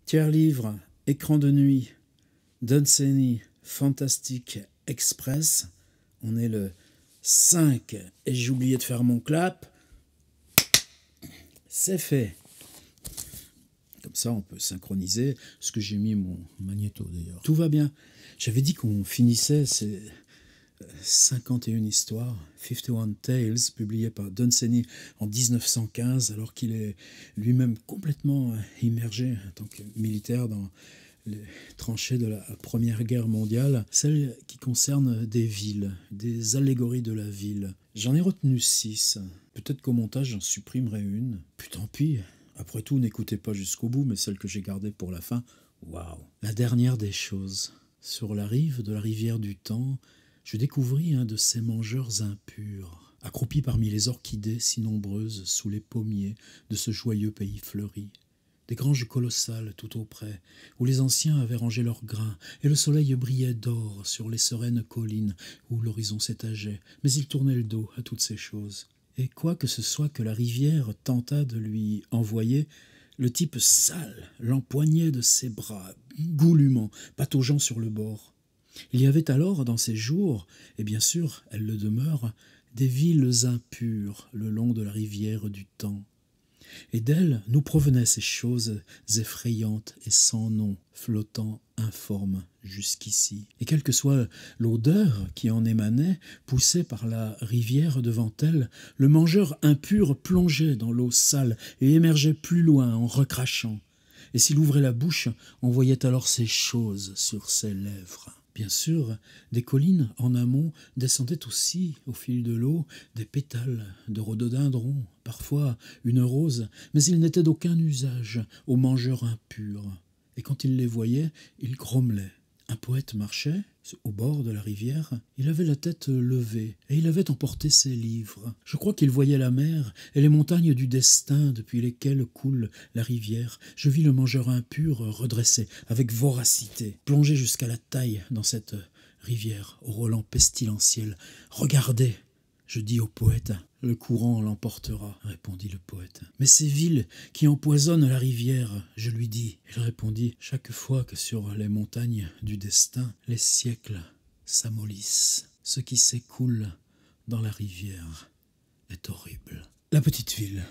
Tiers-livre, écran de nuit, Dunsany Fantastic Express. On est le 5 et j'ai oublié de faire mon clap. C'est fait. Comme ça, on peut synchroniser. Ce que j'ai mis mon magnéto d'ailleurs. Tout va bien. J'avais dit qu'on finissait ces 51 histoires, 51 Tales, publiées par Dunsany en 1915, alors qu'il est lui-même complètement immergé en tant que militaire dans les tranchées de la Première Guerre mondiale, celles qui concernent des villes, des allégories de la ville. J'en ai retenu 6. Peut-être qu'au montage, j'en supprimerai une. Puis tant pis. Après tout, n'écoutez pas jusqu'au bout, mais celle que j'ai gardée pour la fin, waouh. La dernière des choses. Sur la rive de la rivière du temps, je découvris un de ces mangeurs impurs, accroupi parmi les orchidées si nombreuses sous les pommiers de ce joyeux pays fleuri. Des granges colossales tout auprès, où les anciens avaient rangé leurs grains, et le soleil brillait d'or sur les sereines collines où l'horizon s'étageait, mais il tournait le dos à toutes ces choses. Et quoi que ce soit que la rivière tenta de lui envoyer, le type sale l'empoignait de ses bras, goulûment, pataugeant sur le bord. Il y avait alors dans ces jours, et bien sûr elles le demeurent, des villes impures le long de la rivière du temps. Et d'elles nous provenaient ces choses effrayantes et sans nom, flottant informes jusqu'ici. Et quelle que soit l'odeur qui en émanait, poussé par la rivière devant elle, le mangeur impur plongeait dans l'eau sale et émergeait plus loin en recrachant. Et s'il ouvrait la bouche, on voyait alors ces choses sur ses lèvres. Bien sûr, des collines en amont descendaient aussi, au fil de l'eau, des pétales de rhododendron, parfois une rose, mais ils n'étaient d'aucun usage aux mangeurs impurs. Et quand il les voyait, il grommelait. Un poète marchait au bord de la rivière, il avait la tête levée, et il avait emporté ses livres. Je crois qu'il voyait la mer et les montagnes du destin depuis lesquelles coule la rivière. Je vis le mangeur impur redressé, avec voracité, plongé jusqu'à la taille dans cette rivière au relent pestilentiel. « Regardez !» Je dis au poète. « Le courant l'emportera, » répondit le poète. « Mais ces villes qui empoisonnent la rivière, je lui dis. » Il répondit. « Chaque fois que sur les montagnes du destin, les siècles s'amollissent, ce qui s'écoule dans la rivière est horrible. » La petite ville,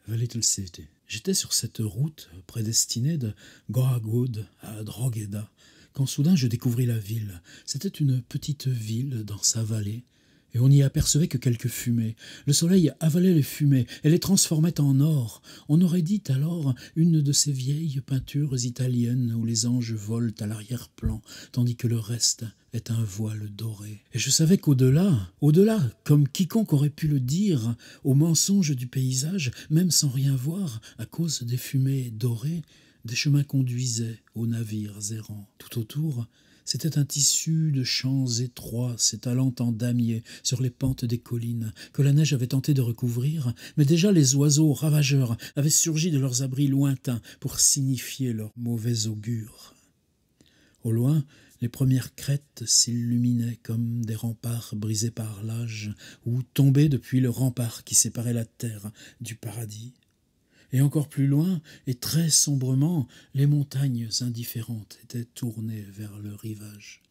The Little City. J'étais sur cette route prédestinée de Goragoud à Drogheda, quand soudain je découvris la ville. C'était une petite ville dans sa vallée, et on n'y apercevait que quelques fumées. Le soleil avalait les fumées et les transformait en or. On aurait dit alors une de ces vieilles peintures italiennes où les anges volent à l'arrière-plan, tandis que le reste est un voile doré. Et je savais qu'au-delà, comme quiconque aurait pu le dire, au mensonge du paysage, même sans rien voir, à cause des fumées dorées, des chemins conduisaient aux navires errants. Tout autour, c'était un tissu de champs étroits s'étalant en damier sur les pentes des collines que la neige avait tenté de recouvrir, mais déjà les oiseaux ravageurs avaient surgi de leurs abris lointains pour signifier leur mauvais augure. Au loin, les premières crêtes s'illuminaient comme des remparts brisés par l'âge ou tombés depuis le rempart qui séparait la terre du paradis. Et encore plus loin, et très sombrement, les montagnes indifférentes étaient tournées vers le rivage.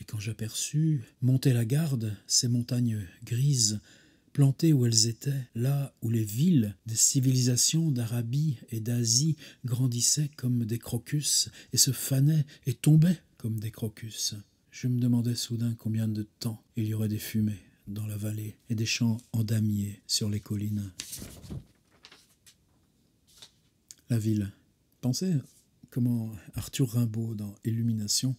Et quand j'aperçus monter la garde, ces montagnes grises, plantées où elles étaient, là où les villes des civilisations d'Arabie et d'Asie grandissaient comme des crocus et se fanaient et tombaient comme des crocus, je me demandais soudain combien de temps il y aurait des fumées dans la vallée et des champs en damier sur les collines. La ville. Pensez comment Arthur Rimbaud, dans Illumination,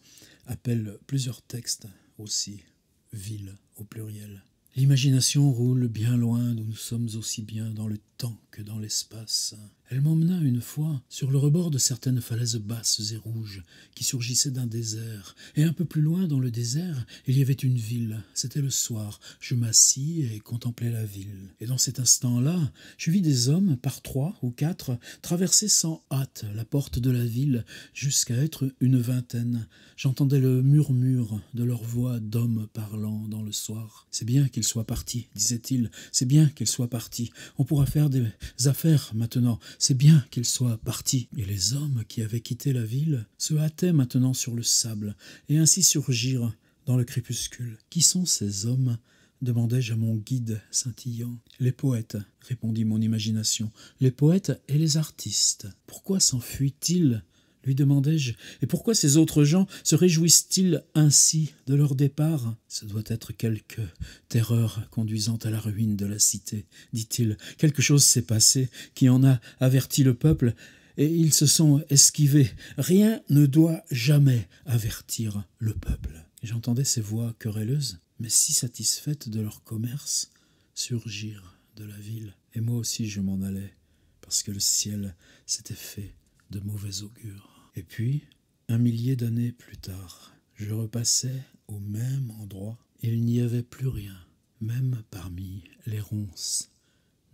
appelle plusieurs textes aussi « ville » au pluriel. L'imagination roule bien loin d'où nous sommes aussi bien dans le temps que dans l'espace. Elle m'emmena une fois sur le rebord de certaines falaises basses et rouges qui surgissaient d'un désert. Et un peu plus loin dans le désert, il y avait une ville. C'était le soir. Je m'assis et contemplais la ville. Et dans cet instant-là, je vis des hommes, par 3 ou 4, traverser sans hâte la porte de la ville jusqu'à être une vingtaine. J'entendais le murmure de leurs voix d'hommes parlant dans le soir. « C'est bien qu'ils soient partis, disait-il. C'est bien qu'ils soient partis. On pourra faire des affaires maintenant. c'est bien qu'il soit parti. Et les hommes qui avaient quitté la ville se hâtaient maintenant sur le sable, et ainsi surgirent dans le crépuscule. Qui sont ces hommes ? Demandai-je à mon guide scintillant. Les poètes, répondit mon imagination, les poètes et les artistes. Pourquoi s'enfuient-ils ? Lui demandai-je, et pourquoi ces autres gens se réjouissent-ils ainsi de leur départ ? Ce doit être quelque terreur conduisant à la ruine de la cité, dit-il. Quelque chose s'est passé qui en a averti le peuple, et ils se sont esquivés. Rien ne doit jamais avertir le peuple. J'entendais ces voix querelleuses, mais si satisfaites de leur commerce, surgir de la ville. Et moi aussi je m'en allais, parce que le ciel s'était fait de mauvais augure. Et puis, 1 millier d'années plus tard, je repassais au même endroit, et il n'y avait plus rien, même parmi les ronces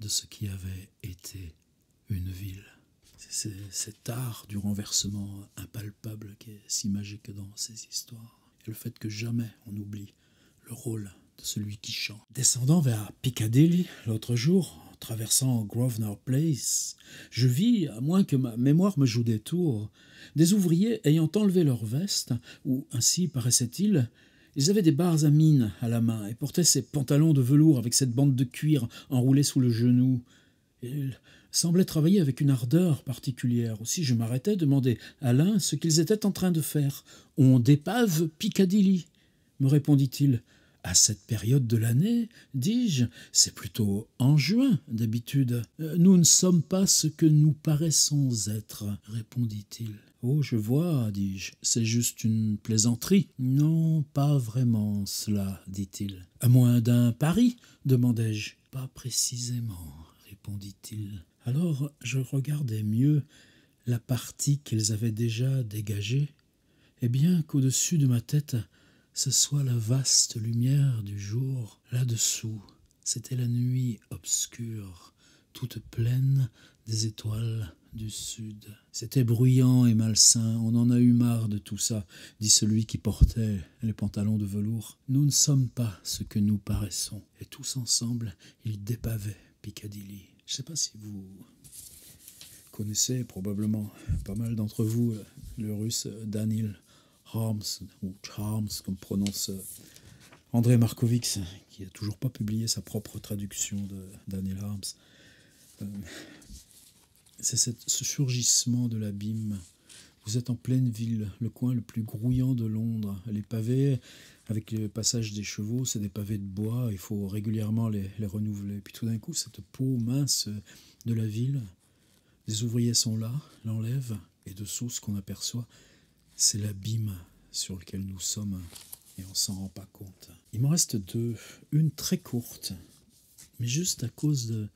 de ce qui avait été une ville. C'est cet art du renversement impalpable qui est si magique dans ces histoires. Et le fait que jamais on oublie le rôle de celui qui chante. Descendant vers Piccadilly l'autre jour, en traversant Grosvenor Place, je vis, à moins que ma mémoire me joue des tours, des ouvriers ayant enlevé leurs vestes, ou ainsi paraissait-il. Ils avaient des barres à mine à la main et portaient ces pantalons de velours avec cette bande de cuir enroulée sous le genou. Ils semblaient travailler avec une ardeur particulière. Aussi je m'arrêtai, demandai à l'un ce qu'ils étaient en train de faire. « On dépave Piccadilly », me répondit-il. « À cette période de l'année, dis-je, c'est plutôt en juin d'habitude. Nous ne sommes pas ce que nous paraissons être, répondit-il. Oh, je vois, dis-je, c'est juste une plaisanterie. Non, pas vraiment cela, dit-il. À moins d'un pari, demandai-je. Pas précisément, répondit-il. Alors je regardai mieux la partie qu'ils avaient déjà dégagée, et bien qu'au-dessus de ma tête, ce soit la vaste lumière du jour, là-dessous, c'était la nuit obscure, toute pleine des étoiles du sud. C'était bruyant et malsain, on en a eu marre de tout ça, dit celui qui portait les pantalons de velours. Nous ne sommes pas ce que nous paraissons. Et tous ensemble, ils dépavaient Piccadilly. Je ne sais pas si vous connaissez, probablement pas mal d'entre vous, le russe Daniel Harms, ou Charms, comme prononce André Markovits, qui n'a toujours pas publié sa propre traduction de Daniel Harms. C'est ce surgissement de l'abîme. Vous êtes en pleine ville, le coin le plus grouillant de Londres. Les pavés, avec le passage des chevaux, c'est des pavés de bois, il faut régulièrement les renouveler. Puis tout d'un coup, cette peau mince de la ville, les ouvriers sont là, l'enlèvent, et dessous, ce qu'on aperçoit, c'est l'abîme sur lequel nous sommes, et on ne s'en rend pas compte. Il m'en reste deux, une très courte, mais juste à cause de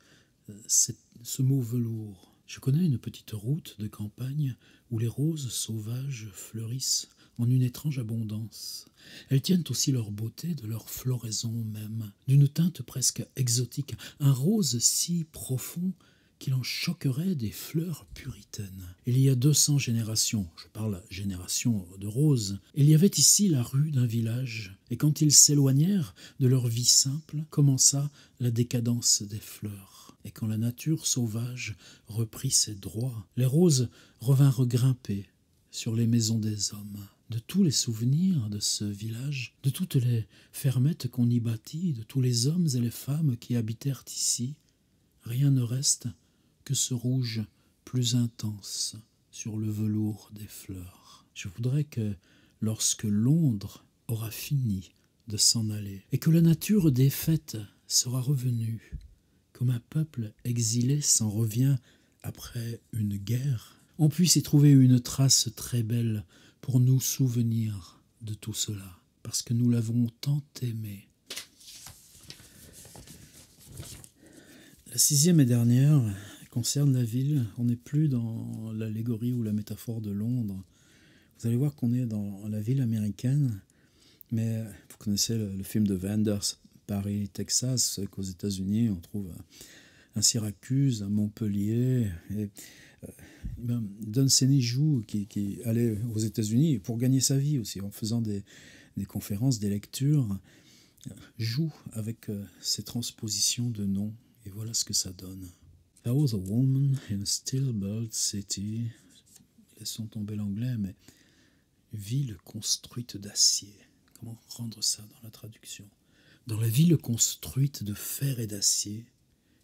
ce mot velours. Je connais une petite route de campagne où les roses sauvages fleurissent en une étrange abondance. Elles tiennent aussi leur beauté de leur floraison même, d'une teinte presque exotique, un rose si profond qu'il en choquerait des fleurs puritaines. Il y a 200 générations, je parle génération de roses, il y avait ici la rue d'un village, et quand ils s'éloignèrent de leur vie simple, commença la décadence des fleurs. Et quand la nature sauvage reprit ses droits, les roses revinrent grimper sur les maisons des hommes. De tous les souvenirs de ce village, de toutes les fermettes qu'on y bâtit, de tous les hommes et les femmes qui habitèrent ici, rien ne reste que ce rouge plus intense sur le velours des fleurs. Je voudrais que, lorsque Londres aura fini de s'en aller, et que la nature défaite sera revenue, comme un peuple exilé s'en revient après une guerre, on puisse y trouver une trace très belle pour nous souvenir de tout cela, parce que nous l'avons tant aimé. La 6e et dernière concerne la ville. On n'est plus dans l'allégorie ou la métaphore de Londres. Vous allez voir qu'on est dans la ville américaine, mais vous connaissez le film de Wenders, Paris, Texas, qu'aux États-Unis, on trouve un Syracuse, un Montpellier. Et, Don Sénéjoux, qui allait aux États-Unis pour gagner sa vie aussi, en faisant des conférences, des lectures, joue avec ces transpositions de noms. Et voilà ce que ça donne. There was a woman in a still-built city. Laissons tomber l'anglais, mais ville construite d'acier. Comment rendre ça dans la traduction? Dans la ville construite de fer et d'acier,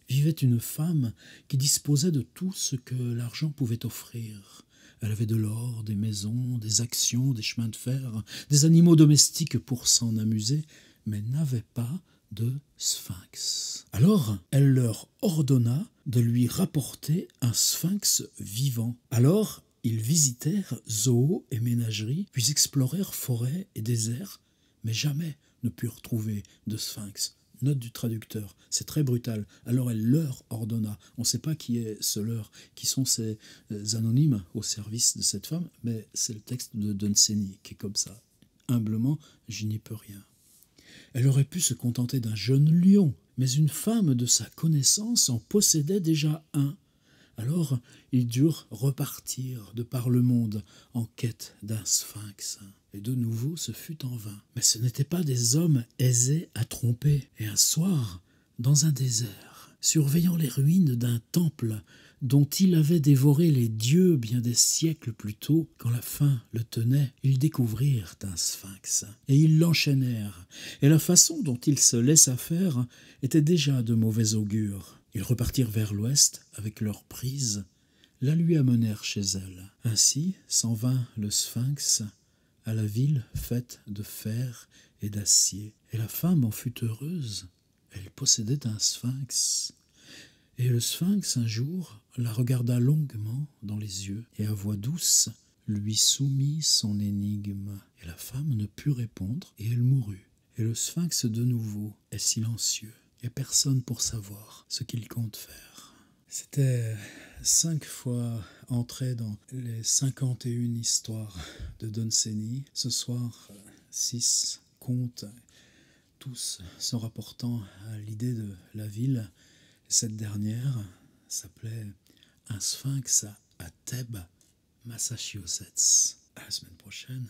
vivait une femme qui disposait de tout ce que l'argent pouvait offrir. Elle avait de l'or, des maisons, des actions, des chemins de fer, des animaux domestiques pour s'en amuser, mais n'avait pas de sphinx. Alors, elle leur ordonna de lui rapporter un sphinx vivant. Alors, ils visitèrent zoos et ménageries, puis explorèrent forêts et déserts, mais jamais ne purent trouver de sphinx. Note du traducteur, c'est très brutal. Alors elle leur ordonna. On ne sait pas qui est ce leur, qui sont ces anonymes au service de cette femme, mais c'est le texte de Dunsany qui est comme ça. Humblement, je n'y peux rien. Elle aurait pu se contenter d'un jeune lion, mais une femme de sa connaissance en possédait déjà un. Alors ils durent repartir de par le monde en quête d'un sphinx. Et de nouveau ce fut en vain. Mais ce n'étaient pas des hommes aisés à tromper. Et un soir, dans un désert, surveillant les ruines d'un temple dont il avait dévoré les dieux bien des siècles plus tôt, quand la faim le tenait, ils découvrirent un sphinx, et ils l'enchaînèrent, et la façon dont il se laissa faire était déjà de mauvais augure. Ils repartirent vers l'ouest avec leur prise, la lui amenèrent chez elle. Ainsi s'en vint le sphinx à la ville faite de fer et d'acier, et la femme en fut heureuse, elle possédait un sphinx. Et le sphinx, un jour, la regarda longuement dans les yeux, et à voix douce lui soumit son énigme. Et la femme ne put répondre, et elle mourut. Et le sphinx de nouveau est silencieux, et personne pour savoir ce qu'il compte faire. C'était 5 fois entré dans les 51 histoires de Dunsany. Ce soir, 6 contes, tous se rapportant à l'idée de la ville. Cette dernière s'appelait Un sphinx à Thèbes, Massachusetts. À la semaine prochaine.